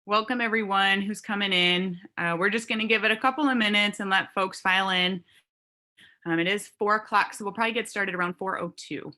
Welcome everyone who's coming in. We're just going to give it a couple of minutes and let folks file in. It is 4 o'clock, so we'll probably get started around 4:02.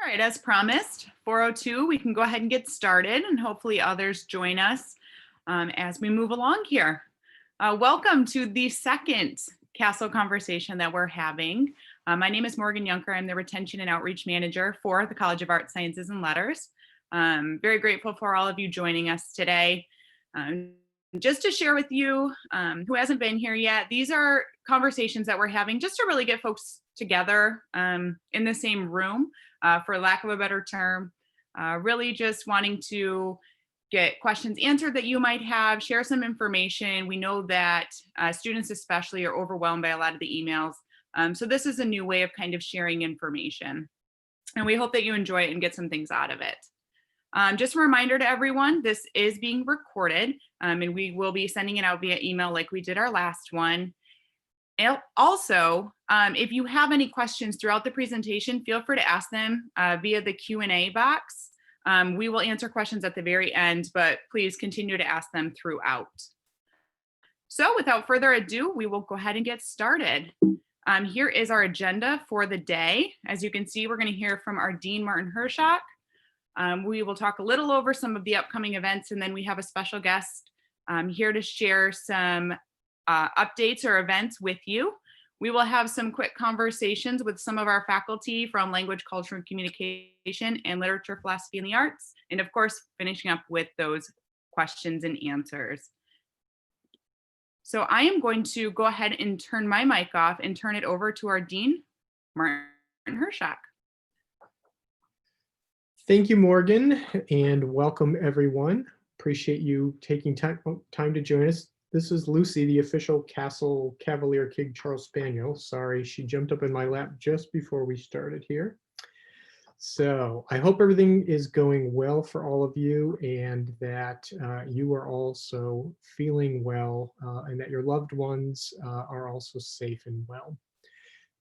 All right, as promised, 4:02, we can go ahead and get started, and hopefully others join us as we move along here. Welcome to the second CASL conversation that we're having. My name is Morgan Junker. I'm the Retention and Outreach Manager for the College of Arts, Sciences, and Letters. Very grateful for all of you joining us today. Just to share with you who hasn't been here yet, these are conversations that we're having just to really get folks together in the same room, for lack of a better term, really just wanting to get questions answered that you might have, share some information. We know that students especially are overwhelmed by a lot of the emails. So this is a new way of kind of sharing information. And we hope that you enjoy it and get some things out of it. Just a reminder to everyone, this is being recorded, and we will be sending it out via email like we did our last one. And also, if you have any questions throughout the presentation, feel free to ask them via the Q&A box. We will answer questions at the very end, but please continue to ask them throughout. So without further ado, we will go ahead and get started. Here is our agenda for the day. As you can see, we're going to hear from our Dean, Martin Hershock. We will talk a little over some of the upcoming events, and then we have a special guest here to share some updates or events with you. We will have some quick conversations with some of our faculty from Language, Culture, and Communication and Literature, Philosophy, and the Arts, and of course, finishing up with those questions and answers. So I am going to go ahead and turn my mic off and turn it over to our Dean, Martin Hershock. Thank you, Morgan, and welcome everyone. Appreciate you taking time to join us. This is Lucy, the official CASL Cavalier King Charles Spaniel. Sorry, she jumped up in my lap just before we started here. So I hope everything is going well for all of you, and that you are also feeling well, and that your loved ones are also safe and well.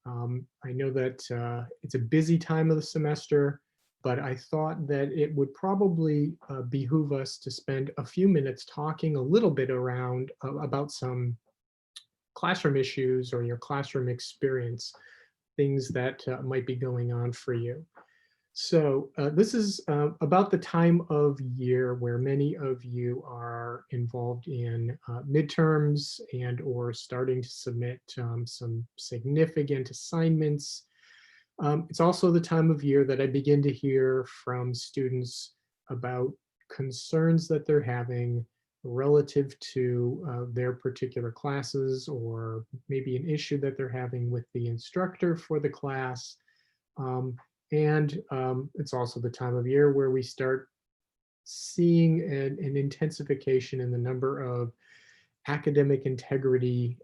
I know that it's a busy time of the semester, but I thought that it would probably behoove us to spend a few minutes talking a little bit around about some classroom issues or your classroom experience, things that might be going on for you. So this is about the time of year where many of you are involved in midterms and or starting to submit some significant assignments. It's also the time of year that I begin to hear from students about concerns that they're having relative to their particular classes, or maybe an issue that they're having with the instructor for the class. It's also the time of year where we start seeing an intensification in the number of academic integrity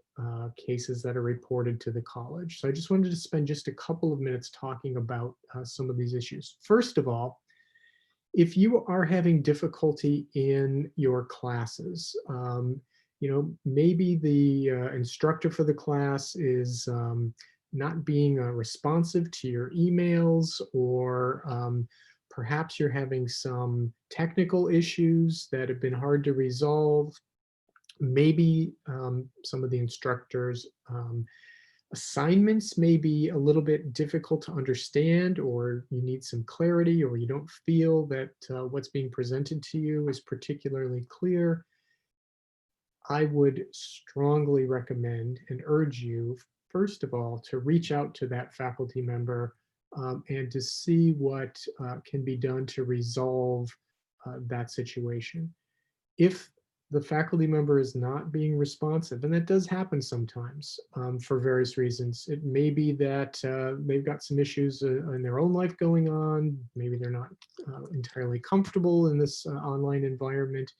cases that are reported to the college. So I just wanted to spend just a couple of minutes talking about some of these issues. First of all, if you are having difficulty in your classes, maybe the instructor for the class is not being responsive to your emails, or perhaps you're having some technical issues that have been hard to resolve. Maybe some of the instructors' assignments may be a little bit difficult to understand, or you need some clarity, or you don't feel that what's being presented to you is particularly clear. I would strongly recommend and urge you, first of all, to reach out to that faculty member and to see what can be done to resolve that situation. If the faculty member is not being responsive, and that does happen sometimes for various reasons. It may be that they've got some issues in their own life going on. Maybe they're not entirely comfortable in this online environment.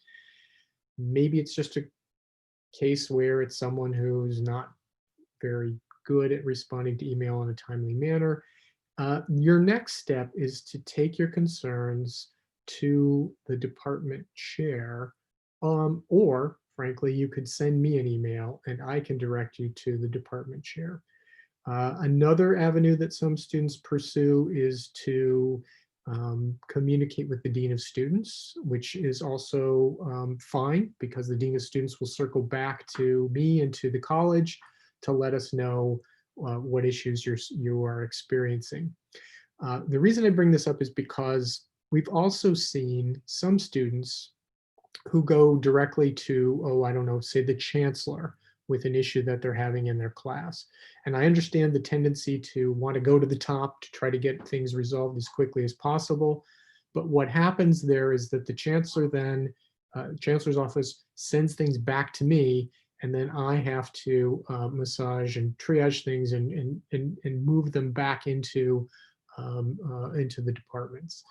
Maybe it's just a case where it's someone who's not very good at responding to email in a timely manner. Your next step is to take your concerns to the department chair, or frankly, you could send me an email and I can direct you to the department chair. Another avenue that some students pursue is to communicate with the dean of students, which is also fine, because the dean of students will circle back to me and to the college to let us know what issues you are experiencing. The reason I bring this up is because we've also seen some students who go directly to, oh, I don't know, say the chancellor with an issue that they're having in their class. And I understand the tendency to want to go to the top to try to get things resolved as quickly as possible. But what happens there is that the chancellor then, chancellor's office sends things back to me, and then I have to massage and triage things and move them back into the departments.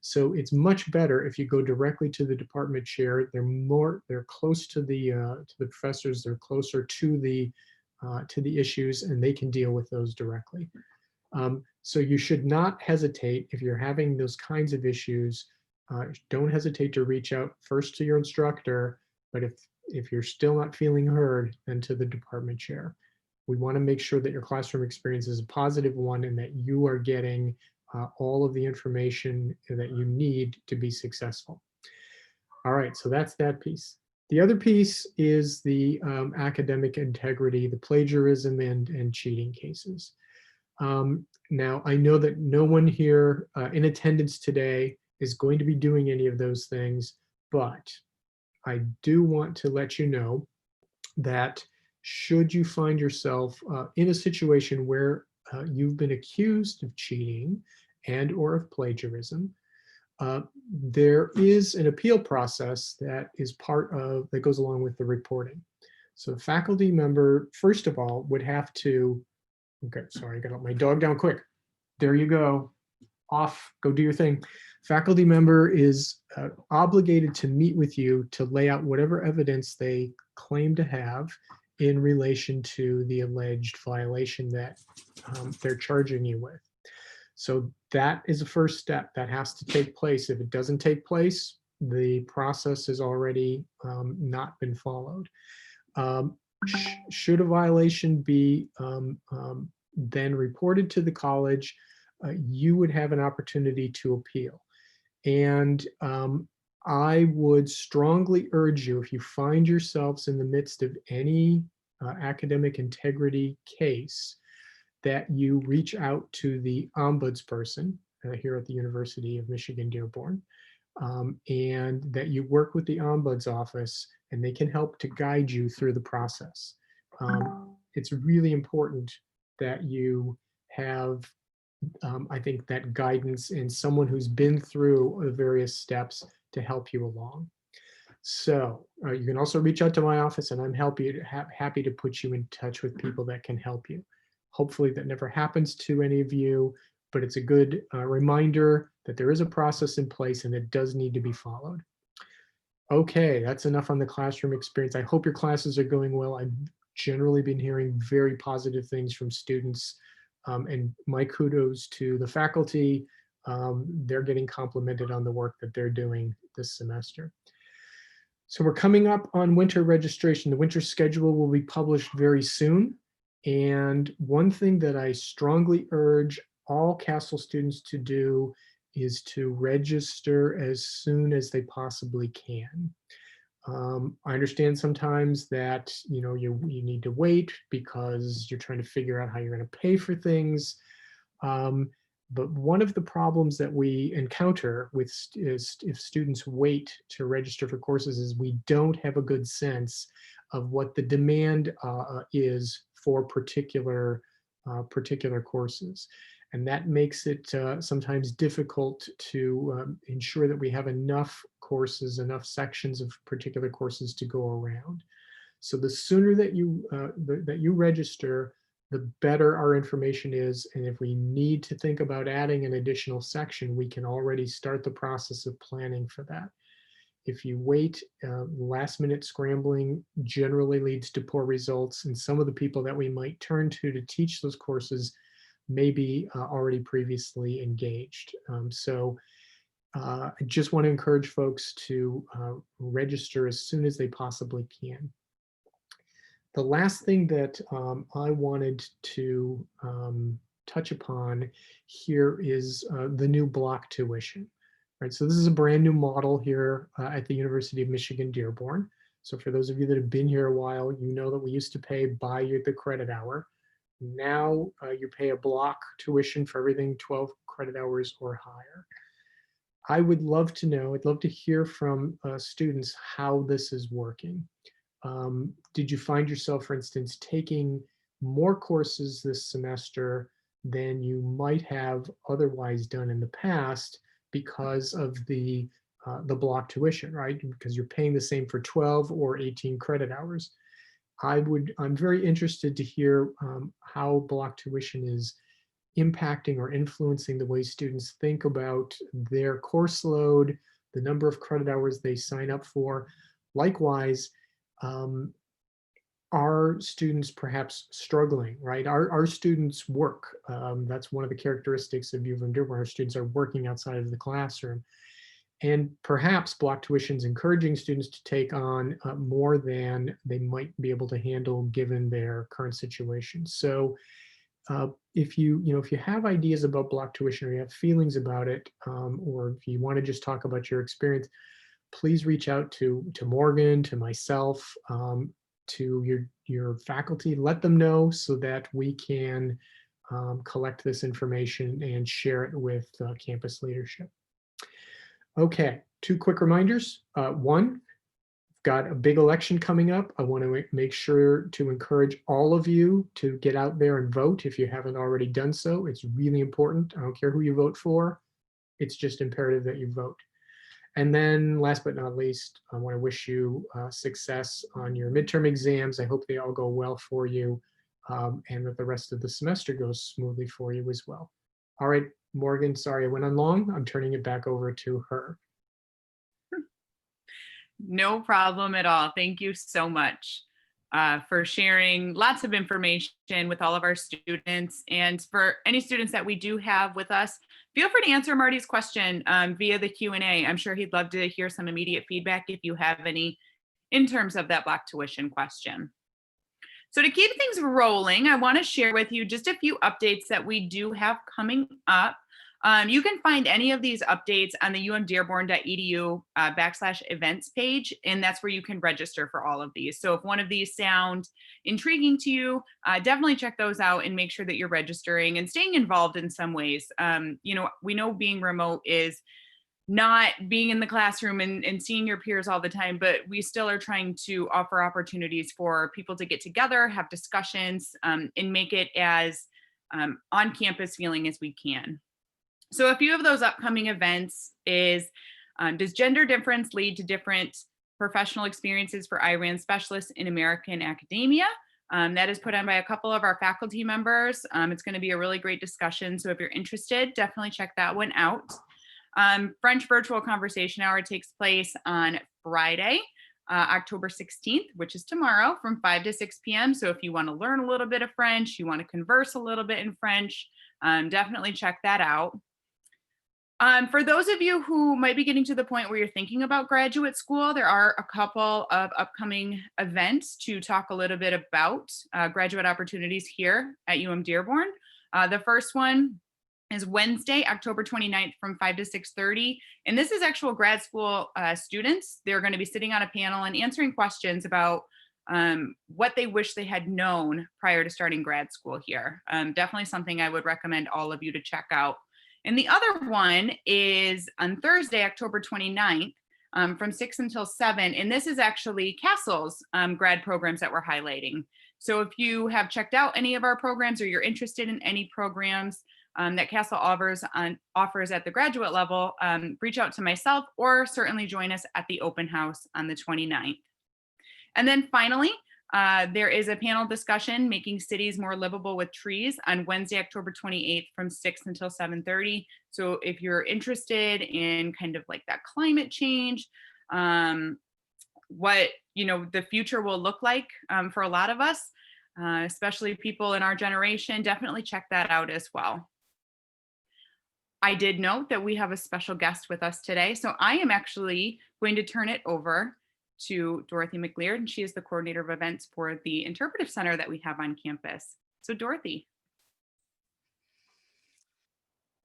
So it's much better if you go directly to the department chair. They're close to the professors. They're closer to the issues, and they can deal with those directly. So you should not hesitate if you're having those kinds of issues. Don't hesitate to reach out first to your instructor, but if you're still not feeling heard, then to the department chair. We want to make sure that your classroom experience is a positive one and that you are getting all of the information that you need to be successful. All right, so that's that piece. The other piece is the academic integrity, the plagiarism and cheating cases. Now, I know that no one here in attendance today is going to be doing any of those things, but I do want to let you know that should you find yourself in a situation where you've been accused of cheating and or of plagiarism, there is an appeal process that goes along with the reporting. So the faculty member, first of all, would have to, okay, sorry, I got to let my dog down quick. There you go. Off, go do your thing. Faculty member is obligated to meet with you to lay out whatever evidence they claim to have in relation to the alleged violation that they're charging you with. So that is the first step that has to take place. If it doesn't take place, the process has already not been followed. Should a violation be then reported to the college, you would have an opportunity to appeal. And I would strongly urge you, if you find yourselves in the midst of any academic integrity case, that you reach out to the ombudsperson here at the University of Michigan-Dearborn, and that you work with the ombuds office, and they can help to guide you through the process. It's really important that you have, I think, that guidance and someone who's been through the various steps to help you along. So you can also reach out to my office, and I'm happy to put you in touch with people that can help you. Hopefully that never happens to any of you, but it's a good reminder that there is a process in place and it does need to be followed. Okay, that's enough on the classroom experience. I hope your classes are going well. I've generally been hearing very positive things from students, and my kudos to the faculty. They're getting complimented on the work that they're doing this semester. So we're coming up on winter registration. The winter schedule will be published very soon. And one thing that I strongly urge all CASL students to do is to register as soon as they possibly can. I understand sometimes that you need to wait because you're trying to figure out how you're going to pay for things. But one of the problems that we encounter is if students wait to register for courses is we don't have a good sense of what the demand is for particular courses. And that makes it sometimes difficult to ensure that we have enough courses, enough sections of particular courses to go around. So the sooner that you register, the better our information is. And if we need to think about adding an additional section, we can already start the process of planning for that. If you wait, last minute scrambling generally leads to poor results. And some of the people that we might turn to teach those courses may be already previously engaged. I just want to encourage folks to register as soon as they possibly can. The last thing that I wanted to touch upon here is the new block tuition. Right, so this is a brand new model here at the University of Michigan-Dearborn. So for those of you that have been here a while, you know that we used to pay by the credit hour. Now you pay a block tuition for everything 12 credit hours or higher. I would love to know, I'd love to hear from students how this is working. Did you find yourself, for instance, taking more courses this semester than you might have otherwise done in the past because of the block tuition, right? Because you're paying the same for 12 or 18 credit hours. I'm very interested to hear how block tuition is impacting or influencing the way students think about their course load, the number of credit hours they sign up for. Likewise, are students perhaps struggling, right? Our students work. That's one of the characteristics of UM-Dearborn. Our students are working outside of the classroom. And perhaps block tuition is encouraging students to take on more than they might be able to handle given their current situation. So if you have ideas about block tuition or you have feelings about it, or if you want to just talk about your experience, please reach out to Morgan, to myself, to your faculty. Let them know so that we can collect this information and share it with campus leadership. Okay, 2 quick reminders. One, got a big election coming up. I want to make sure to encourage all of you to get out there and vote if you haven't already done so. It's really important. I don't care who you vote for. It's just imperative that you vote. And then last but not least, I want to wish you success on your midterm exams. I hope they all go well for you, and that the rest of the semester goes smoothly for you as well. All right, Morgan, sorry I went on long. I'm turning it back over to her. No problem at all. Thank you so much for sharing lots of information with all of our students. And for any students that we do have with us, feel free to answer Marty's question via the Q&A. I'm sure he'd love to hear some immediate feedback if you have any in terms of that block tuition question. So to keep things rolling, I want to share with you just a few updates that we do have coming up. You can find any of these updates on the umdearborn.edu /events page, and that's where you can register for all of these. So if one of these sound intriguing to you, definitely check those out and make sure that you're registering and staying involved in some ways. We know being remote is not being in the classroom and seeing your peers all the time, but we still are trying to offer opportunities for people to get together, have discussions, and make it as on campus feeling as we can. So a few of those upcoming events is, does gender difference lead to different Professional Experiences for Iran Specialists in American Academia. That is put on by a couple of our faculty members. It's going to be a really great discussion. So if you're interested, definitely check that one out. French Virtual Conversation Hour takes place on Friday, October 16th, which is tomorrow from 5 to 6 p.m. So if you want to learn a little bit of French, you want to converse a little bit in French, definitely check that out. For those of you who might be getting to the point where you're thinking about graduate school, there are a couple of upcoming events to talk a little bit about graduate opportunities here at UM-Dearborn. The first one is Wednesday, October 29th from 5 to 6:30. And this is actual grad school students. They're going to be sitting on a panel and answering questions about what they wish they had known prior to starting grad school here. Definitely something I would recommend all of you to check out. And the other one is on Thursday, October 29th, from 6 until 7. And this is actually CASL's grad programs that we're highlighting. So if you have checked out any of our programs or you're interested in any programs that CASL offers at the graduate level, reach out to myself or certainly join us at the open house on the 29th. And then finally, there is a panel discussion, Making Cities More Livable with Trees, on Wednesday, October 28th from 6 until 7:30. So if you're interested in kind of like that climate change, what the future will look like for a lot of us, especially people in our generation, definitely check that out as well. I did note that we have a special guest with us today. So I am actually going to turn it over to Dorothy McLeod, and she is the coordinator of events for the Interpretive Center that we have on campus. So Dorothy.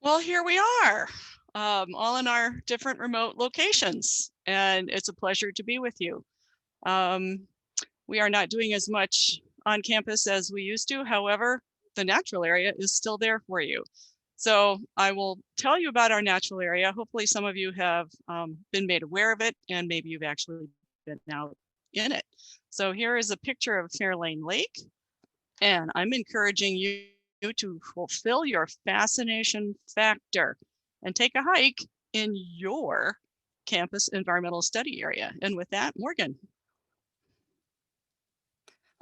Well, here we are, all in our different remote locations, and it's a pleasure to be with you. We are not doing as much on campus as we used to. However, the natural area is still there for you. So I will tell you about our natural area. Hopefully some of you have been made aware of it, and maybe you've actually been out in it. So here is a picture of Fairlane Lake, and I'm encouraging you to fulfill your fascination factor and take a hike in your campus environmental study area. And with that, Morgan.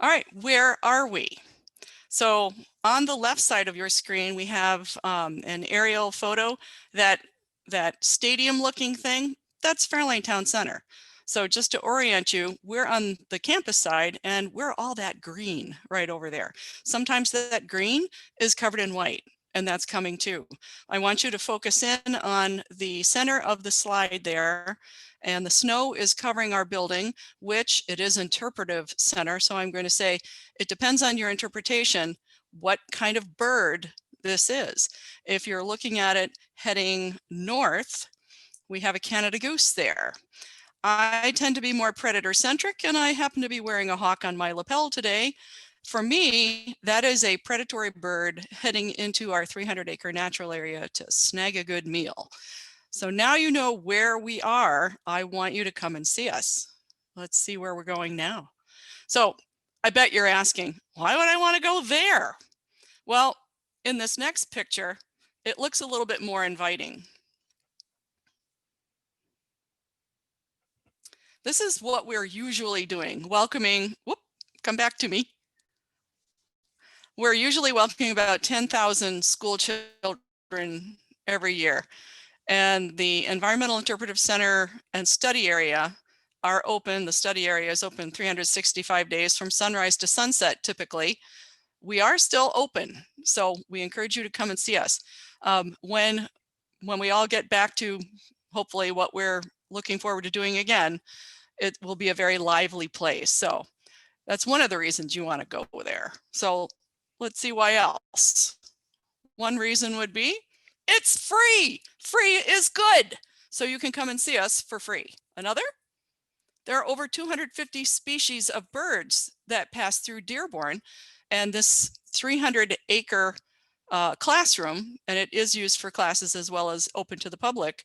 All right, where are we? So on the left side of your screen, we have an aerial photo. That stadium looking thing, that's Fairlane Town Center. So just to orient you, we're on the campus side and we're all that green right over there. Sometimes that green is covered in white, and that's coming too. I want you to focus in on the center of the slide there, and the snow is covering our building, which it is Interpretive Center. So I'm going to say it depends on your interpretation what kind of bird this is. If you're looking at it heading north, we have a Canada goose there. I tend to be more predator centric, and I happen to be wearing a hawk on my lapel today. For me, that is a predatory bird heading into our 300-acre natural area to snag a good meal. So now you know where we are. I want you to come and see us. Let's see where we're going now. So I bet you're asking, why would I want to go there? Well, in this next picture, it looks a little bit more inviting. This is what we're usually doing, welcoming, come back to me. We're usually welcoming about 10,000 school children every year. And the Environmental Interpretive Center and Study Area are open. The study area is open 365 days from sunrise to sunset, typically. We are still open, so we encourage you to come and see us. When we all get back to hopefully what we're looking forward to doing again, it will be a very lively place. So that's one of the reasons you want to go there. So let's see why else. One reason would be it's free. Free is good. So you can come and see us for free. Another, there are over 250 species of birds that pass through Dearborn, and this 300-acre classroom, and it is used for classes as well as open to the public,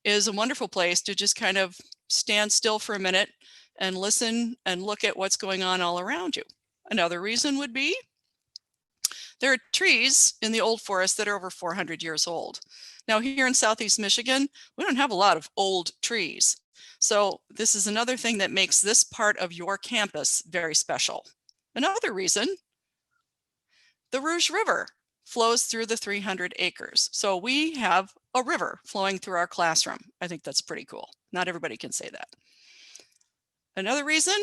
is a wonderful place to just kind of stand still for a minute and listen and look at what's going on all around you. Another reason would be there are trees in the old forest that are over 400 years old. Now here in Southeast Michigan, we don't have a lot of old trees. So this is another thing that makes this part of your campus very special. Another reason, the Rouge River flows through the 300 acres. So we have a river flowing through our classroom. I think that's pretty cool. Not everybody can say that. Another reason,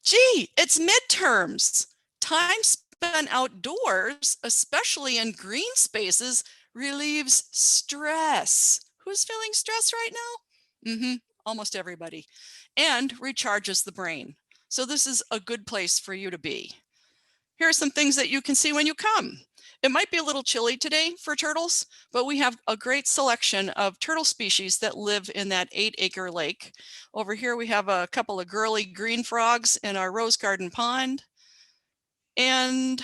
gee, it's midterms. Time spent outdoors, especially in green spaces, relieves stress. Who's feeling stress right now? Almost everybody. And recharges the brain. So this is a good place for you to be. Here are some things that you can see when you come. It might be a little chilly today for turtles, but we have a great selection of turtle species that live in that 8-acre lake. Over here, we have a couple of girly green frogs in our rose garden pond. And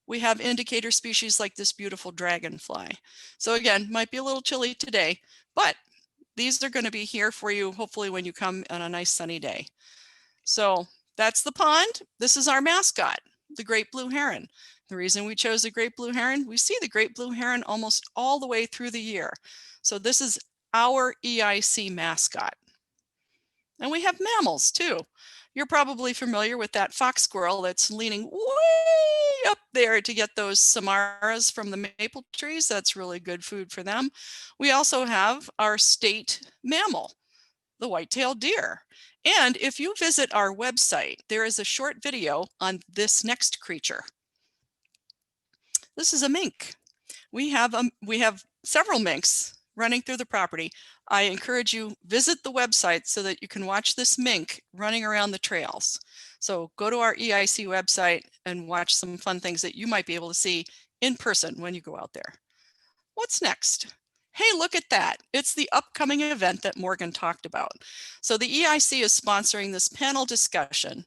we have indicator species like this beautiful dragonfly. So again, might be a little chilly today, but these are going to be here for you, hopefully when you come on a nice sunny day. So that's the pond. This is our mascot, the great blue heron. The reason we chose the great blue heron, we see the great blue heron almost all the way through the year. So this is our EIC mascot. And we have mammals too. You're probably familiar with that fox squirrel that's leaning way up there to get those samaras from the maple trees. That's really good food for them. We also have our state mammal, the white-tailed deer. And if you visit our website, there is a short video on this next creature. This is a mink. We have several minks running through the property. I encourage you, visit the website so that you can watch this mink running around the trails. So go to our EIC website and watch some fun things that you might be able to see in person when you go out there. What's next? Hey, look at that. It's the upcoming event that Morgan talked about. So the EIC is sponsoring this panel discussion,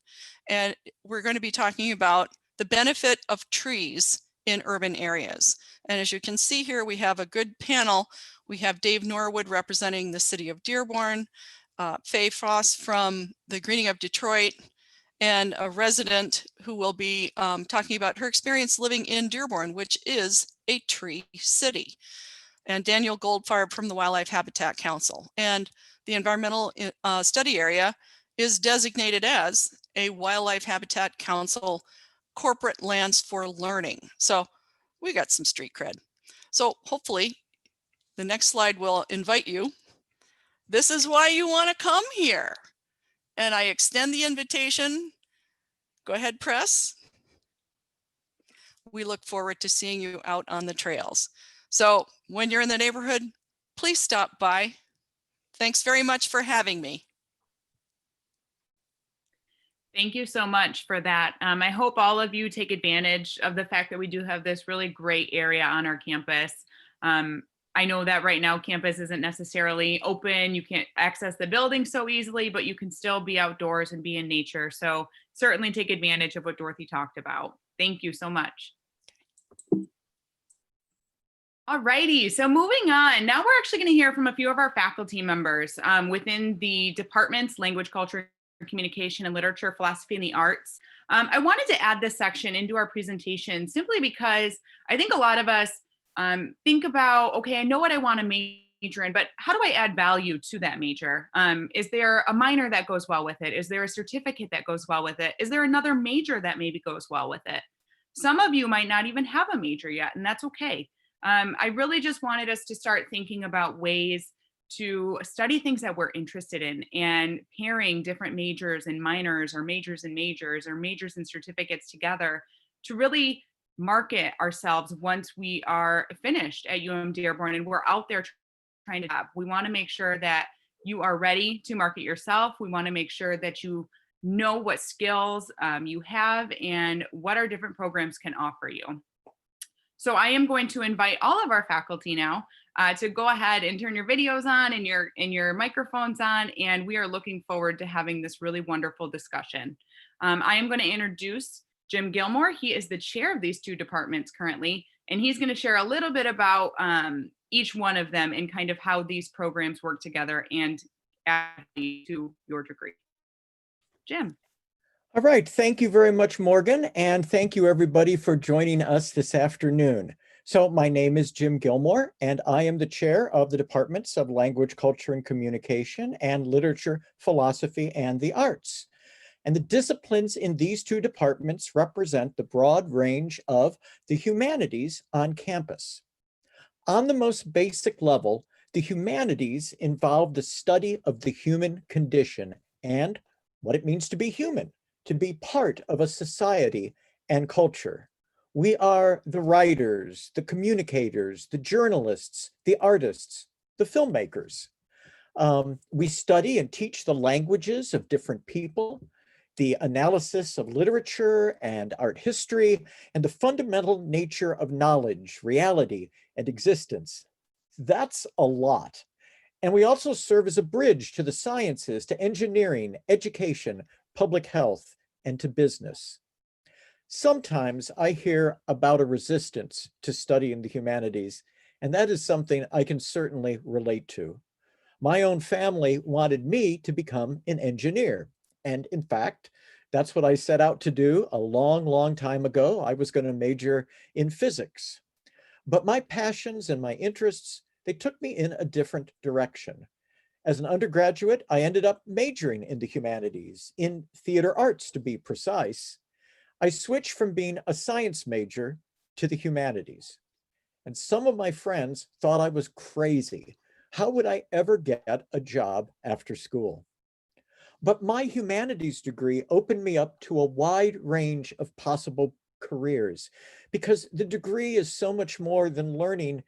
and we're going to be talking about the benefit of trees in urban areas. And as you can see here, we have a good panel. We have Dave Norwood representing the city of Dearborn, Faye Foss from the Greening of Detroit, and a resident who will be talking about her experience living in Dearborn, which is a tree city, and Daniel Goldfarb from the Wildlife Habitat Council. And the environmental study area is designated as a Wildlife Habitat Council corporate lands for learning. So we got some street cred. So hopefully the next slide will invite you. This is why you want to come here. And I extend the invitation. Go ahead, press. We look forward to seeing you out on the trails. So when you're in the neighborhood, please stop by. Thanks very much for having me. Thank you so much for that. I hope all of you take advantage of the fact that we do have this really great area on our campus. I know that right now campus isn't necessarily open. You can't access the building so easily, but you can still be outdoors and be in nature. So certainly take advantage of what Dorothy talked about. Thank you so much. All righty, so moving on, now we're actually going to hear from a few of our faculty members within the departments, language, culture, communication, and literature, philosophy, and the arts. I wanted to add this section into our presentation simply because I think a lot of us think about, okay, I know what I want to major in, but how do I add value to that major? Is there a minor that goes well with it? Is there a certificate that goes well with it? Is there another major that maybe goes well with it? Some of you might not even have a major yet, and that's okay. I really just wanted us to start thinking about ways to study things that we're interested in and pairing different majors and minors or majors and majors and certificates together to really market ourselves once we are finished at UM-Dearborn and we're out there trying to have. We want to make sure that you are ready to market yourself. We want to make sure that you know what skills you have and what our different programs can offer you. So I am going to invite all of our faculty now to go ahead and turn your videos on and your microphones on, and we are looking forward to having this really wonderful discussion. I am going to introduce Jim Gilmore. He is the chair of these two departments currently, and he's going to share a little bit about each one of them and kind of how these programs work together and add to your degree. Jim. All right, thank you very much, Morgan, and thank you everybody for joining us this afternoon. So my name is Jim Gilmore, and I am the chair of the departments of Language, Culture, and Communication and Literature, Philosophy, and the Arts. And the disciplines in these two departments represent the broad range of the humanities on campus. On the most basic level, the humanities involve the study of the human condition and what it means to be human, to be part of a society and culture. We are the writers, the communicators, the journalists, the artists, the filmmakers. We study and teach the languages of different people, the analysis of literature and art history, and the fundamental nature of knowledge, reality, and existence. That's a lot. And we also serve as a bridge to the sciences, to engineering, education, public health, and to business. Sometimes I hear about a resistance to studying the humanities, and that is something I can certainly relate to. My own family wanted me to become an engineer. And in fact, that's what I set out to do a long, long time ago. I was going to major in physics. But my passions and my interests, they took me in a different direction. As an undergraduate, I ended up majoring in the humanities, in theater arts to be precise. I switched from being a science major to the humanities. And some of my friends thought I was crazy. How would I ever get a job after school? But my humanities degree opened me up to a wide range of possible careers because the degree is so much more than learning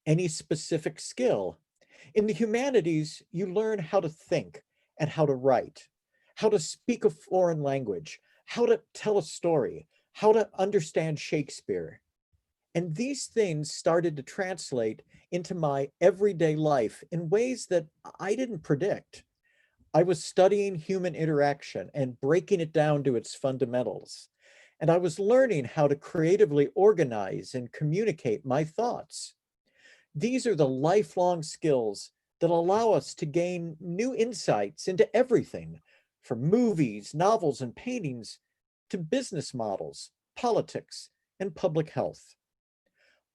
any specific skill. In the humanities, you learn how to think and how to write, how to speak a foreign language, how to tell a story, how to understand Shakespeare. And these things started to translate into my everyday life in ways that I didn't predict. I was studying human interaction and breaking it down to its fundamentals. And I was learning how to creatively organize and communicate my thoughts. These are the lifelong skills that allow us to gain new insights into everything, from movies, novels, and paintings to business models, politics, and public health.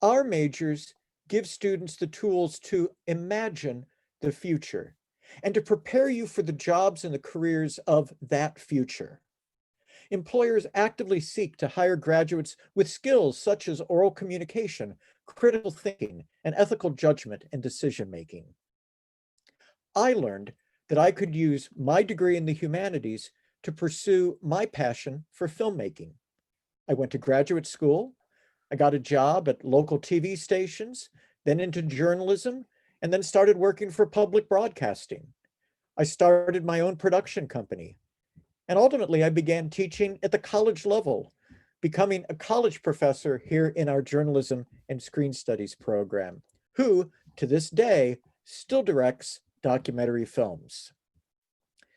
Our majors give students the tools to imagine the future and to prepare you for the jobs and the careers of that future. Employers actively seek to hire graduates with skills such as oral communication, critical thinking, and ethical judgment and decision-making. I learned that I could use my degree in the humanities to pursue my passion for filmmaking. I went to graduate school, I got a job at local TV stations, then into journalism, and then started working for public broadcasting. I started my own production company. And ultimately, I began teaching at the college level, becoming a college professor here in our journalism and screen studies program, who, to this day, still directs documentary films.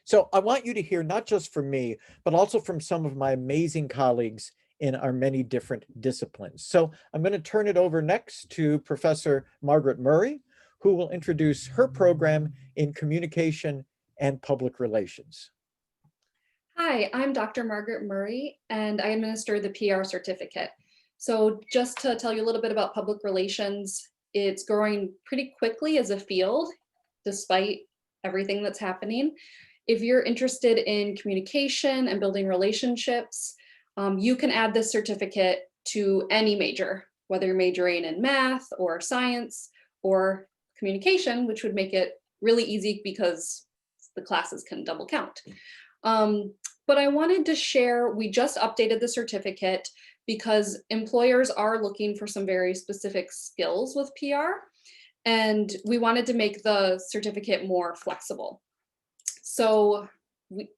So I want you to hear not just from me, but also from some of my amazing colleagues in our many different disciplines. So I'm going to turn it over next to Professor Margaret Murray, who will introduce her program in communication and public relations. Hi, I'm Dr. Margaret Murray, and I administer the PR certificate. So just to tell you a little bit about public relations, it's growing pretty quickly as a field, despite everything that's happening. If you're interested in communication and building relationships, you can add this certificate to any major, whether you're majoring in math or science or communication, which would make it really easy because the classes can double count. But I wanted to share, we just updated the certificate because employers are looking for some very specific skills with PR, and we wanted to make the certificate more flexible. So I'm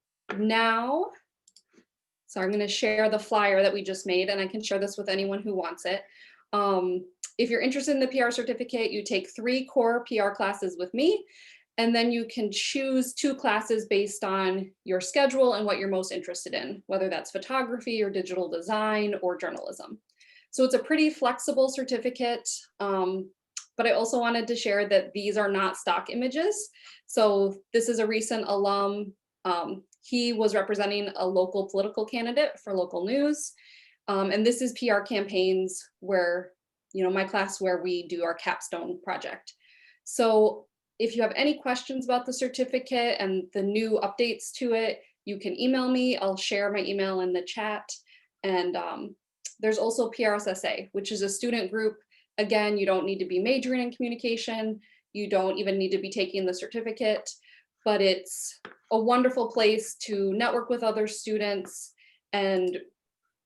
going to share the flyer that we just made, and I can share this with anyone who wants it. If you're interested in the PR certificate, you take 3 core PR classes with me, and then you can choose 2 classes based on your schedule and what you're most interested in, whether that's photography or digital design or journalism. So it's a pretty flexible certificate, but I also wanted to share that these are not stock images. So this is a recent alum. He was representing a local political candidate for local news. And this is PR campaigns where my class where we do our capstone project. So if you have any questions about the certificate and the new updates to it, you can email me. I'll share my email in the chat. And there's also PRSSA, which is a student group. Again, you don't need to be majoring in communication. You don't even need to be taking the certificate, but it's a wonderful place to network with other students and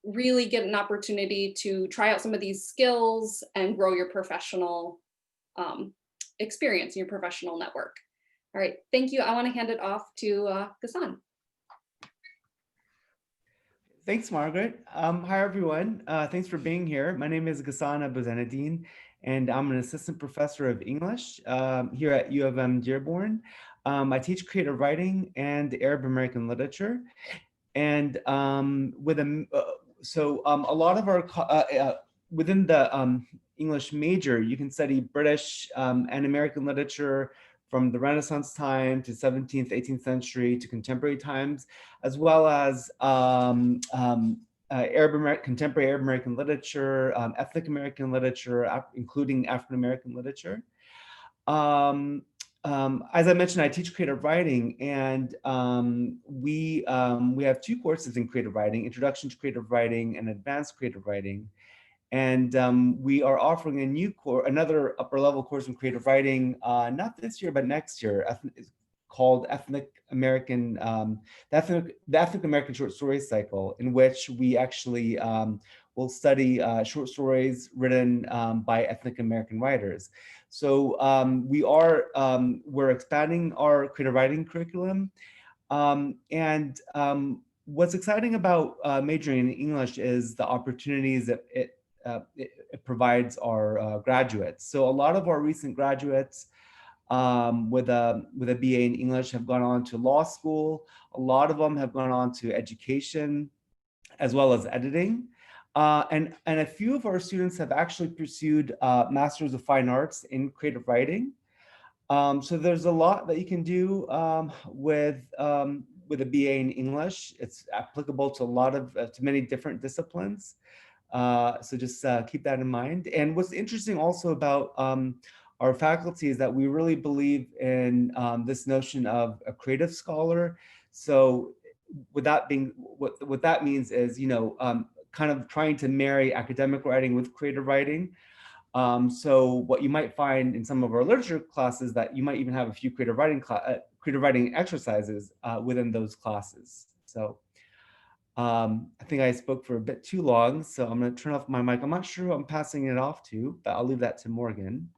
really get an opportunity to try out some of these skills and grow your professional experience, your professional network. All right, thank you. I want to hand it off to Ghassan. Thanks, Margaret. Hi, everyone. Thanks for being here. My name is Ghassan Abuzaneddin, and I'm an assistant professor of English here at UM-Dearborn. I teach creative writing and Arab American literature. And a lot of our, within the English major, you can study British and American literature from the Renaissance time to 17th, 18th century to contemporary times, as well as contemporary Arab American literature, ethnic American literature, including African American literature. As I mentioned, I teach creative writing, and we have two courses in creative writing: Introduction to Creative Writing and Advanced Creative Writing. And we are offering a new course, another upper level course in creative writing, not this year, but next year, called Ethnic American, the Ethnic American Short Story Cycle, in which we actually will study short stories written by ethnic American writers. So we're expanding our creative writing curriculum. What's exciting about majoring in English is the opportunities that it provides our graduates. So a lot of our recent graduates with a BA in English have gone on to law school. A lot of them have gone on to education, as well as editing. And a few of our students have actually pursued Masters of Fine Arts in creative writing. So there's a lot that you can do with a BA in English. It's applicable to to many different disciplines. So just keep that in mind. And what's interesting also about our faculty is that we really believe in this notion of a creative scholar. So what that means is, kind of trying to marry academic writing with creative writing. So what you might find in some of our literature classes, that you might even have a few creative writing exercises within those classes. So I think I spoke for a bit too long, so I'm going to turn off my mic. I'm not sure who I'm passing it off to, but I'll leave that to Morgan.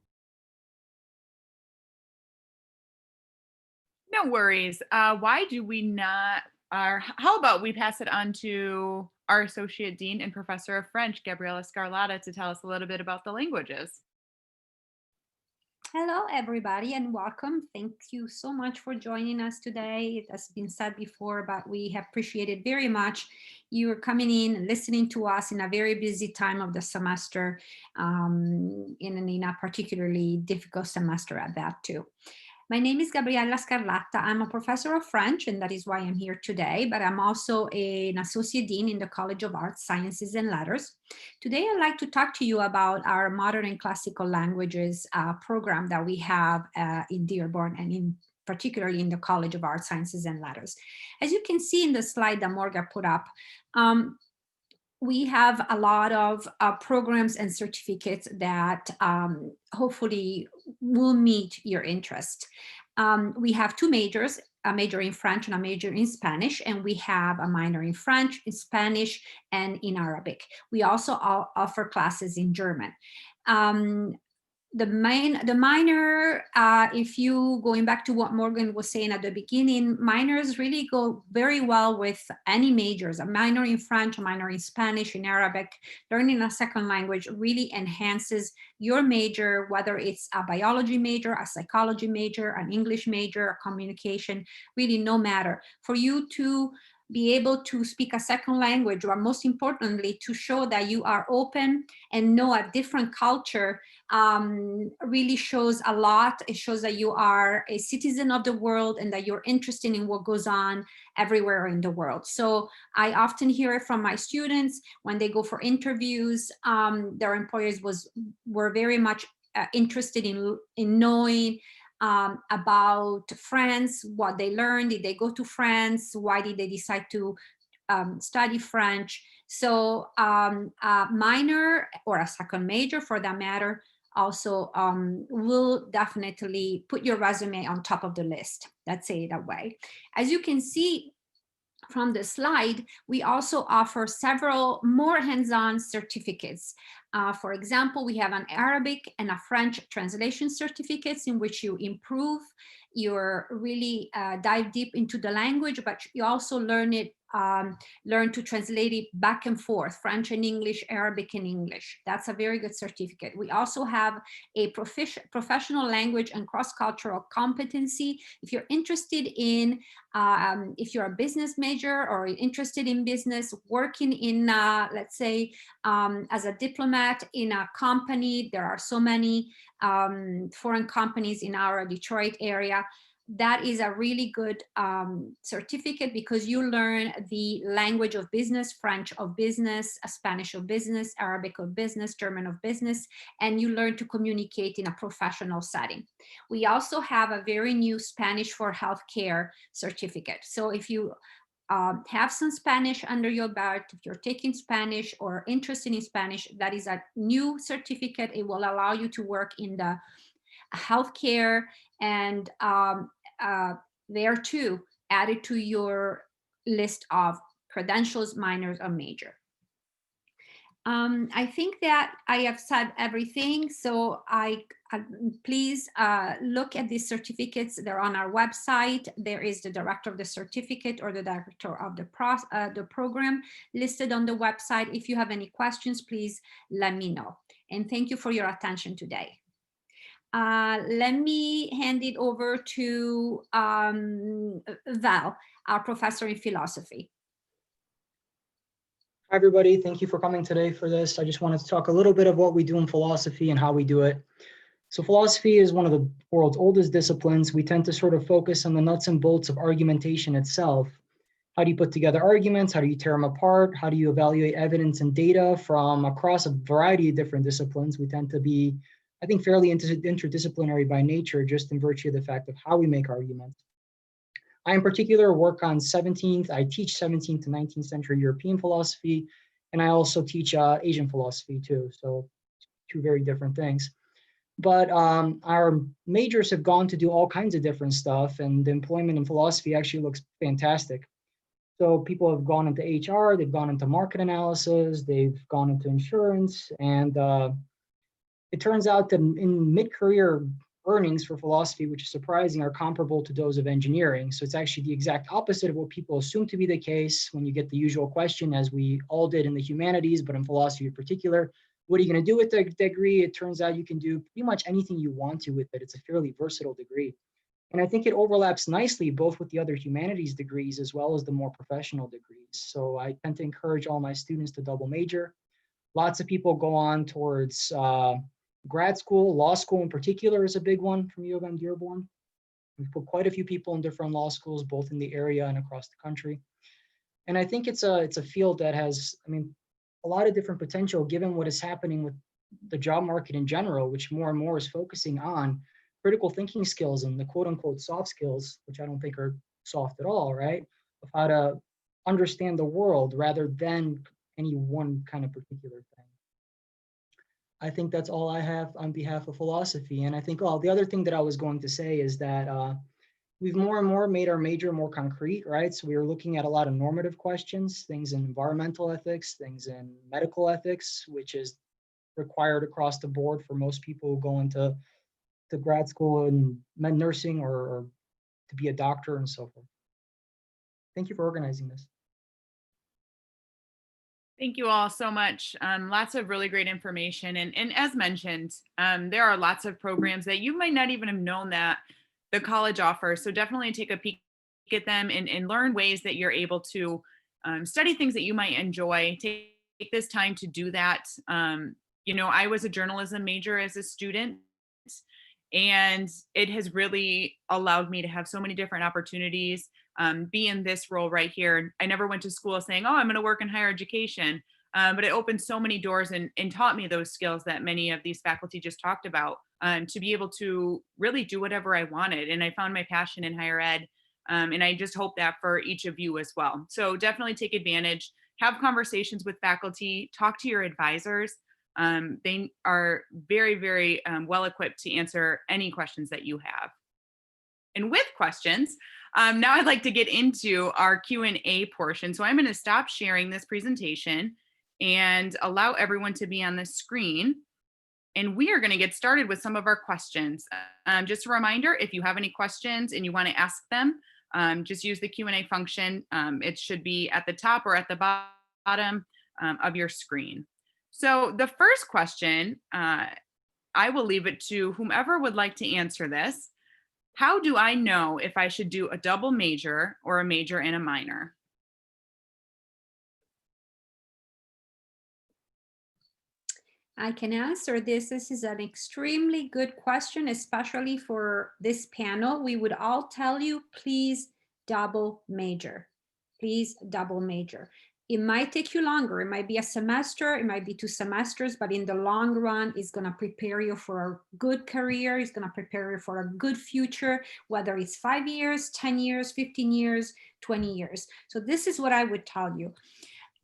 No worries. Why do we not, how about we pass it on to our Associate Dean and Professor of French, Gabriella Scarlotta, to tell us a little bit about the languages. Hello, everybody, and welcome. Thank you so much for joining us today. It has been said before, but we have appreciated very much you are coming in and listening to us in a very busy time of the semester, in a particularly difficult semester at that too. My name is Gabriella Scarlotta. I'm a professor of French, and that is why I'm here today, but I'm also an associate dean in the College of Arts, Sciences, and Letters. Today, I'd like to talk to you about our modern and classical languages program that we have in Dearborn, and particularly in the College of Arts, Sciences, and Letters. As you can see in the slide that Morgan put up, we have a lot of programs and certificates that hopefully will meet your interest. We have two majors, a major in French and a major in Spanish, and we have a minor in French, in Spanish, and in Arabic. We also offer classes in German. The minor, if you going back to what Morgan was saying at the beginning, minors really go very well with any majors. A minor in French, a minor in Spanish, in Arabic. Learning a second language really enhances your major, whether it's a biology major, a psychology major, an English major, a communication, really no matter. For you to be able to speak a second language, or most importantly, to show that you are open and know a different culture, really shows a lot. It shows that you are a citizen of the world and that you're interested in what goes on everywhere in the world. So I often hear it from my students when they go for interviews. Their employers were very much interested in knowing about France, what they learned, did they go to France, why did they decide to study French. So a minor or a second major for that matter also will definitely put your resume on top of the list. Let's say it that way. As you can see from the slide, we also offer several more hands-on certificates. For example, we have an Arabic and a French translation certificates in which you improve, you're really dive deep into the language, but you also learn to translate it back and forth, French and English, Arabic and English. That's a very good certificate. We also have a professional language and cross-cultural competency. If you're interested in, if you're a business major or interested in business, working in, let's say, as a diplomat in a company, there are so many foreign companies in our Detroit area. That is a really good certificate because you learn the language of business, French of business, Spanish of business, Arabic of business, German of business, and you learn to communicate in a professional setting. We also have a very new Spanish for healthcare certificate. So if you have some Spanish under your belt, if you're taking Spanish or interested in Spanish, that is a new certificate. It will allow you to work in the healthcare, and there too, added to your list of credentials, minors, or major. I think that I have said everything, so please look at these certificates. They're on our website. There is the director of the certificate or the director of the program listed on the website. If you have any questions, please let me know. And thank you for your attention today. Let me hand it over to Val, our professor in philosophy. Hi, everybody. Thank you for coming today for this. I just wanted to talk a little bit of what we do in philosophy and how we do it. So philosophy is one of the world's oldest disciplines. We tend to sort of focus on the nuts and bolts of argumentation itself. How do you put together arguments? How do you tear them apart? How do you evaluate evidence and data from across a variety of different disciplines? We tend to be, I think, fairly interdisciplinary by nature, just in virtue of the fact of how we make arguments. I, in particular, work on I teach 17th to 19th century European philosophy, and I also teach Asian philosophy too, so two very different things. But our majors have gone to do all kinds of different stuff, and the employment in philosophy actually looks fantastic. So people have gone into HR, they've gone into market analysis, they've gone into insurance, and it turns out that in mid-career earnings for philosophy, which is surprising, are comparable to those of engineering. So it's actually the exact opposite of what people assume to be the case when you get the usual question, as we all did in the humanities, but in philosophy in particular, what are you going to do with the degree? It turns out you can do pretty much anything you want to with it. It's a fairly versatile degree. And I think it overlaps nicely both with the other humanities degrees as well as the more professional degrees. So I tend to encourage all my students to double major. Lots of people go on towards grad school. Law school in particular is a big one from UM-Dearborn. We've put quite a few people in different law schools, both in the area and across the country. And I think it's a field that has, a lot of different potential given what is happening with the job market in general, which more and more is focusing on critical thinking skills and the quote unquote soft skills, which I don't think are soft at all, right? Of how to understand the world rather than any one kind of particular thing. I think that's all I have on behalf of philosophy. And I think, the other thing that I was going to say is that we've more and more made our major more concrete, right? So we are looking at a lot of normative questions, things in environmental ethics, things in medical ethics, which is required across the board for most people who go into grad school in med nursing or to be a doctor and so forth. Thank you for organizing this. Thank you all so much. Lots of really great information. And as mentioned, there are lots of programs that you might not even have known that the college offers. So definitely take a peek at them and learn ways that you're able to study things that you might enjoy. Take this time to do that. You know, I was a journalism major as a student, and it has really allowed me to have so many different opportunities, be in this role right here. I never went to school saying, oh, I'm going to work in higher education. But it opened so many doors and taught me those skills that many of these faculty just talked about, to be able to really do whatever I wanted. And I found my passion in higher ed. And I just hope that for each of you as well. So definitely take advantage, have conversations with faculty, talk to your advisors. They are very, very well equipped to answer any questions that you have. And with questions, now I'd like to get into our Q&A portion. So I'm going to stop sharing this presentation and allow everyone to be on the screen. And we are going to get started with some of our questions. Just a reminder, if you have any questions and you want to ask them, just use the Q&A function. It should be at the top or at the bottom of your screen. So the first question, I will leave it to whomever would like to answer this. How do I know if I should do a double major or a major and a minor? I can answer this. This is an extremely good question, especially for this panel. We would all tell you, please double major. Please double major. It might take you longer. It might be a semester, it might be 2 semesters, but in the long run, it's going to prepare you for a good career. It's going to prepare you for a good future, whether it's 5 years, 10 years, 15 years, 20 years. So this is what I would tell you.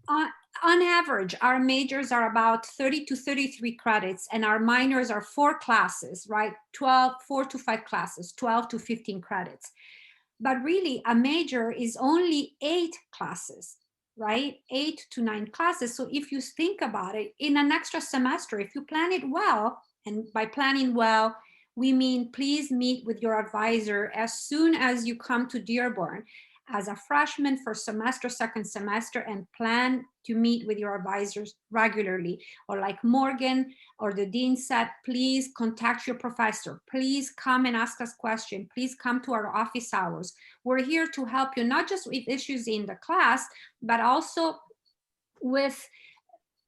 On average, our majors are about 30 to 33 credits, and our minors are 4 classes, right? 4 to 5 classes, 12 to 15 credits. But really, a major is only 8 classes, right? 8 to 9 classes. So if you think about it, in an extra semester, if you plan it well, and by planning well, we mean please meet with your advisor as soon as you come to Dearborn as a freshman, first semester, second semester, and plan to meet with your advisors regularly. Or like Morgan or the dean said, please contact your professor. Please come and ask us questions. Please come to our office hours. We're here to help you, not just with issues in the class, but also with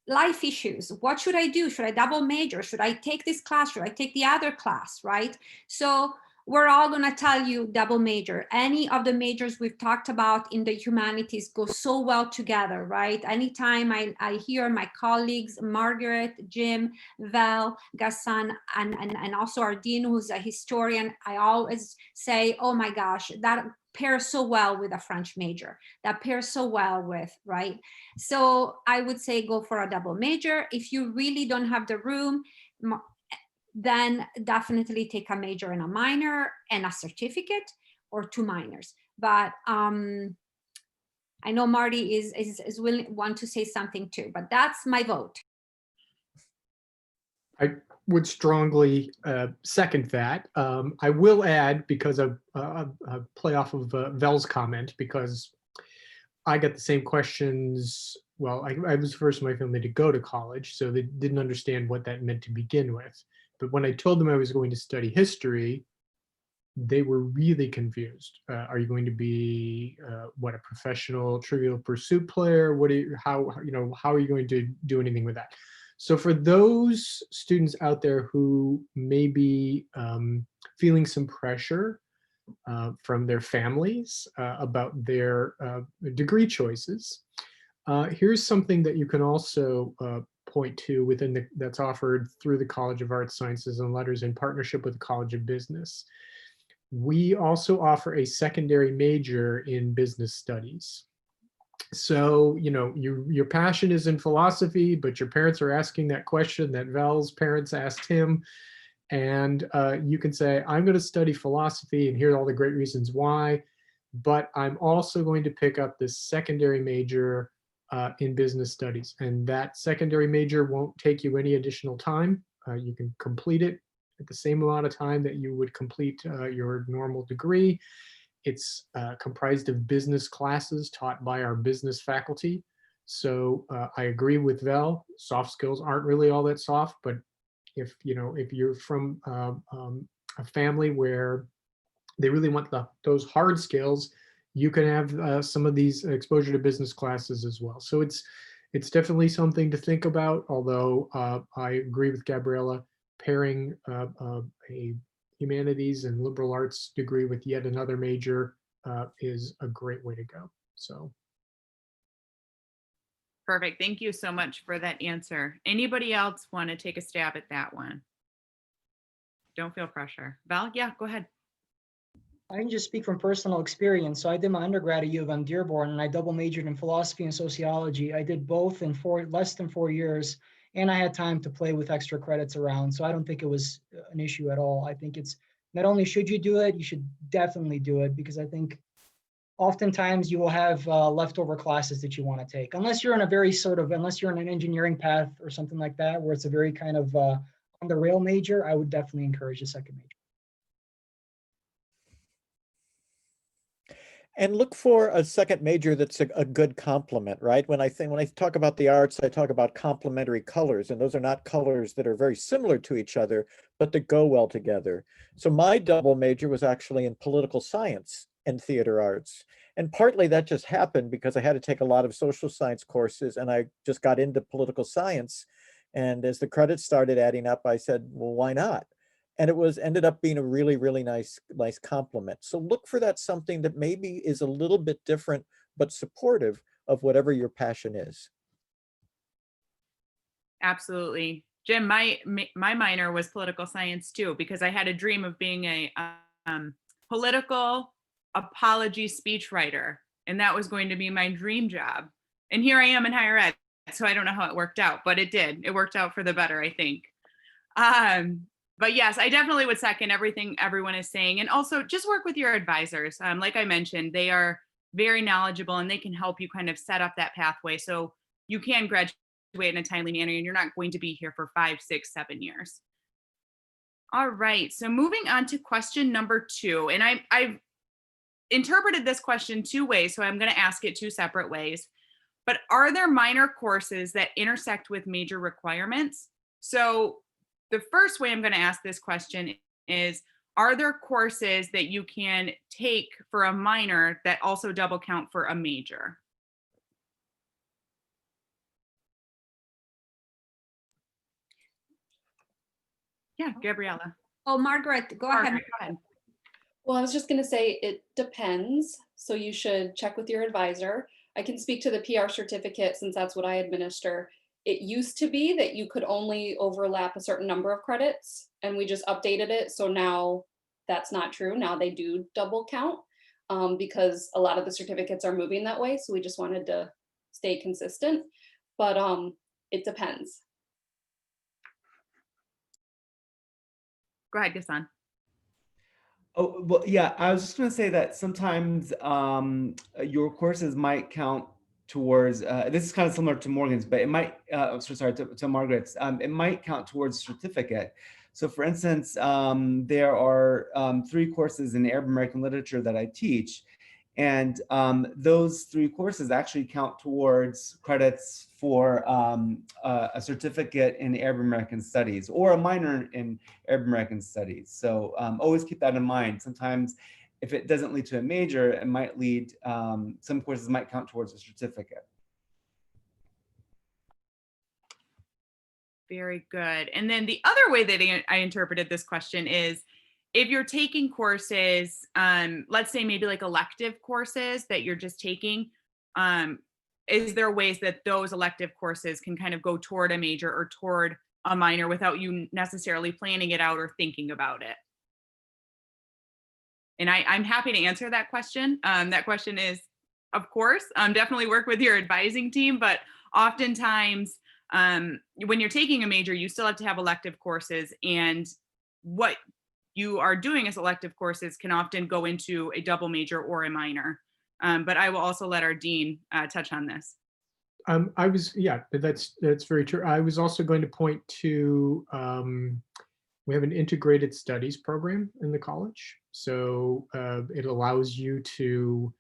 life issues. What should I do? Should I double major? Should I take this class? Should I take the other class, right? So we're all going to tell you double major. Any of the majors we've talked about in the humanities go so well together, right? Anytime I hear my colleagues, Margaret, Jim, Val, Gassan, and also our dean, who's a historian, I always say, oh my gosh, that pairs so well with a French major. That pairs so well with, right? So I would say go for a double major. If you really don't have the room, then definitely take a major and a minor and a certificate, or 2 minors. But I know Marty is willing, want to say something too, but that's my vote. I would strongly second that. I will add, because of play off of Vel's comment, because I got the same questions. Well, I was the first in my family to go to college, so they didn't understand what that meant to begin with. But when I told them I was going to study history, they were really confused. Are you going to be what, a professional Trivial Pursuit player? What do you, how are you going to do anything with that? So for those students out there who may be feeling some pressure from their families about their degree choices, here's something that you can also point to within that's offered through the College of Arts, Sciences, and Letters in partnership with the College of Business. We also offer a secondary major in business studies. So, your passion is in philosophy, but your parents are asking that question that Val's parents asked him. And you can say, I'm going to study philosophy, and here are all the great reasons why, but I'm also going to pick up this secondary major in business studies. And that secondary major won't take you any additional time. You can complete it at the same amount of time that you would complete your normal degree. It's comprised of business classes taught by our business faculty. So I agree with Val, soft skills aren't really all that soft, but if you're from a family where they really want those hard skills, you can have some of these exposure to business classes as well. So it's definitely something to think about, although I agree with Gabriella, pairing a humanities and liberal arts degree with yet another major is a great way to go. So. Perfect. Thank you so much for that answer. Anybody else want to take a stab at that one? Don't feel pressure. Val, yeah, go ahead. I can just speak from personal experience. So I did my undergrad at UM-Dearborn and I double majored in philosophy and sociology. I did both in less than 4 years, and I had time to play with extra credits around. So I don't think it was an issue at all. I think it's not only should you do it, you should definitely do it, because I think oftentimes you will have leftover classes that you want to take, unless you're in a very unless you're in an engineering path or something like that, where it's a very kind of on the rail major. I would definitely encourage a second major. And look for a second major that's a good complement, right? When I talk about the arts, I talk about complementary colors, and those are not colors that are very similar to each other, but that go well together. So my double major was actually in political science and theater arts. And partly that just happened because I had to take a lot of social science courses, and I just got into political science. And as the credits started adding up, I said, well, why not? And it ended up being a really, really nice complement. So look for that something that maybe is a little bit different, but supportive of whatever your passion is. Absolutely. Jim, my minor was political science too, because I had a dream of being a political apology speechwriter, and that was going to be my dream job. And here I am in higher ed, so I don't know how it worked out, but it did. It worked out for the better, I think. But yes, I definitely would second everything everyone is saying. And also just work with your advisors. Like I mentioned, they are very knowledgeable and they can help you kind of set up that pathway so you can graduate in a timely manner and you're not going to be here for 5, 6, 7 years. All right, so moving on to question number 2. And I've interpreted this question 2 ways, so I'm going to ask it 2 separate ways. But are there minor courses that intersect with major requirements? So the first way I'm going to ask this question is, are there courses that you can take for a minor that also double count for a major? Yeah, Gabriella. Oh, Margaret, go ahead. Go ahead. Well, I was just going to say it depends. So you should check with your advisor. I can speak to the PR certificate since that's what I administer. It used to be that you could only overlap a certain number of credits, and we just updated it. So now that's not true. Now they do double count because a lot of the certificates are moving that way. So we just wanted to stay consistent, but it depends. Go ahead, Gaston. Oh, well, yeah, I was just going to say that sometimes your courses might count towards, this is kind of similar to Morgan's, but it might, to Margaret's, it might count towards certificate. So for instance, there are 3 courses in Arab American literature that I teach. And those 3 courses actually count towards credits for a certificate in Arab American studies or a minor in Arab American studies. So always keep that in mind. Sometimes if it doesn't lead to a major, it might lead, some courses might count towards a certificate. Very good. And then the other way that I interpreted this question is, if you're taking courses, let's say maybe like elective courses that you're just taking, is there ways that those elective courses can kind of go toward a major or toward a minor without you necessarily planning it out or thinking about it? And I'm happy to answer that question. That question is, of course, definitely work with your advising team, but oftentimes when you're taking a major, you still have to have elective courses, and what you are doing as elective courses can often go into a double major or a minor. But I will also let our dean touch on this. That's very true. I was also going to point to, we have an integrated studies program in the college. So it allows you to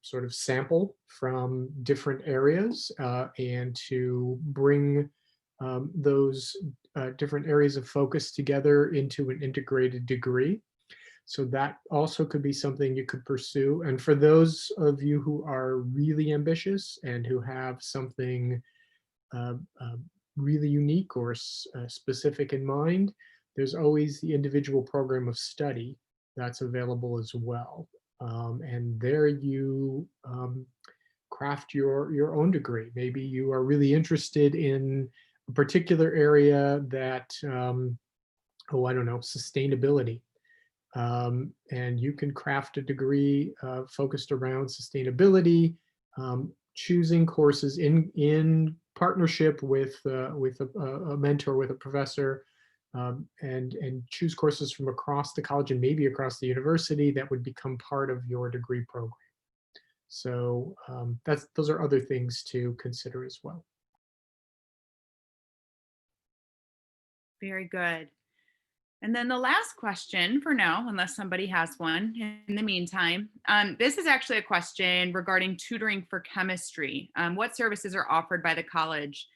sort of sample from different areas and to bring those different areas of focus together into an integrated degree. So that also could be something you could pursue. And for those of you who are really ambitious and who have something uh, uh, really unique or specific in mind, there's always the individual program of study that's available as well. And there you craft your own degree. Maybe you are really interested in a particular area that, oh, I don't know, sustainability. And you can craft a degree focused around sustainability, choosing courses in partnership with a mentor, with a professor, and choose courses from across the college and maybe across the university that would become part of your degree program. So those are other things to consider as well. Very good. And then the last question for now, unless somebody has one in the meantime, this is actually a question regarding tutoring for chemistry. What services are offered by the college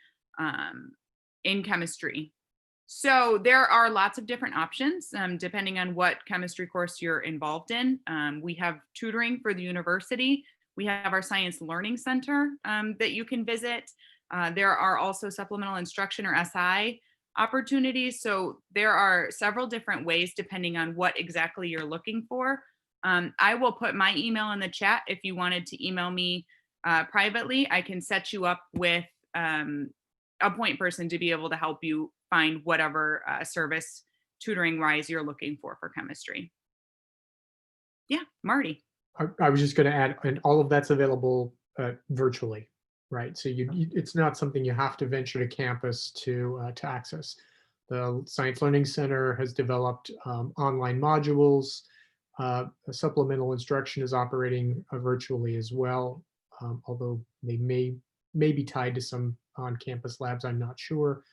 in chemistry? So there are lots of different options depending on what chemistry course you're involved in. We have tutoring for the university. We have our Science Learning Center that you can visit. There are also supplemental instruction or SI opportunities. So there are several different ways depending on what exactly you're looking for. I will put my email in the chat if you wanted to email me privately. I can set you up with a point person to be able to help you find whatever service tutoring wise you're looking for chemistry. Yeah, Marty. I was just going to add, and all of that's available virtually, right? So it's not something you have to venture to campus to access. The Science Learning Center has developed online modules. Supplemental instruction is operating virtually as well, although they may be tied to some on-campus labs, I'm not sure.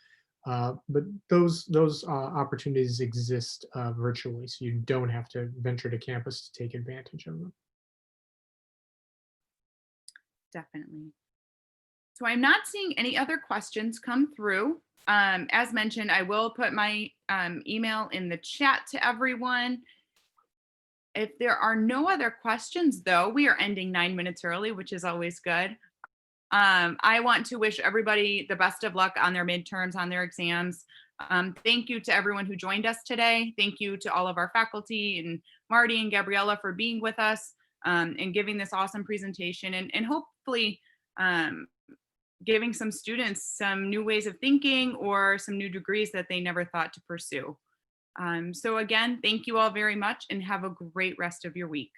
But those opportunities exist virtually, so you don't have to venture to campus to take advantage of them. Definitely. So I'm not seeing any other questions come through. As mentioned, I will put my email in the chat to everyone. If there are no other questions, though, we are ending 9 minutes early, which is always good. I want to wish everybody the best of luck on their midterms, on their exams. Thank you to everyone who joined us today. Thank you to all of our faculty and Marty and Gabriella for being with us and giving this awesome presentation and hopefully giving some students some new ways of thinking or some new degrees that they never thought to pursue. So again, thank you all very much and have a great rest of your week.